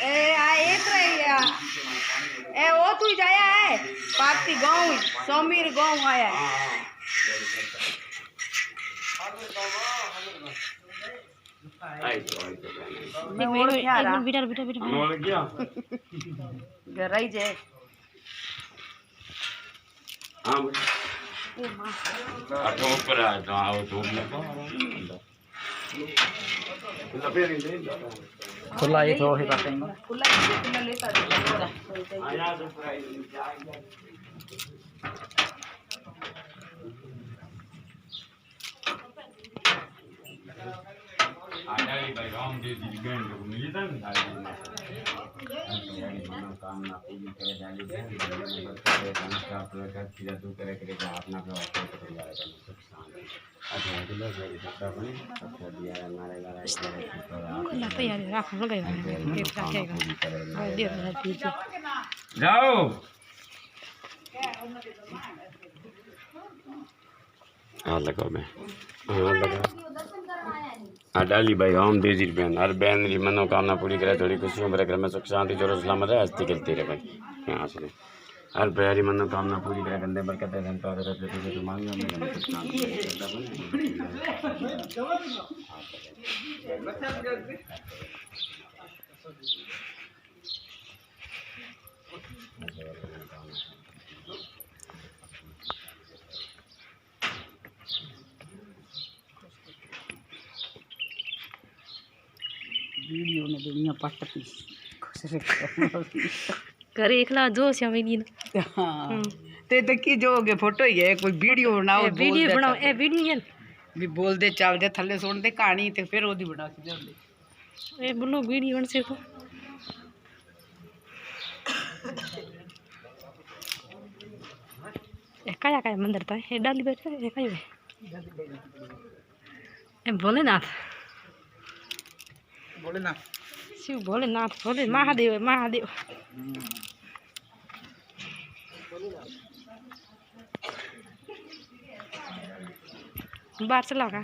ए आ एक रही ए ओ तू जाया है पाती गांव समीर गांव आया है मैं और क्या रहा बेटा घर आई जे हां तो ऊपर आ तो आओ तो खुला ये तो ही करते हैं खुला लेता आया तो प्राइस आया ही भाई राम देव जी गए तो मिली था ना मनोकामना पूरी करे जाली है करे संस्कार पूरा कर किया तो करे करे अपना प्रभाव कर दिया है सुख शांति अच्छा तो लोग मेरी सत्ता बने अच्छा दिया हमारे खुला तैयार रख लो गए देख रखेगा देख जाओ हाँ लगाओ मैं हाँ लगा डाली भाई हम देजी बहन हर बहन की मनोकामना पूरी करे थोड़ी खुशियों भरे घर में सुख शांति जोर सलामत रहे हस्ती खेलती रहे भाई यहाँ से हर प्यारी मनोकामना पूरी करे गंदे बरकत धन पार रहते तो मांगे हमें सुख वीडियो ने दुनिया पट पी करे एकला जो श्यामिनी ना हां ते की जोगे फोटो ही है कोई वीडियो बनाओ वीडियो बनाओ ए वीडियो है भी बोल दे चल दे थल्ले सुन दे कहानी ते फिर ओदी बना के दे ए बोलो वीडियो बन से को ए काया मंदिर था ए डाली बैठ ए कायो ए भोलेनाथ शिव भोलेनाथ भोले महादेव महादेव बाहर चला का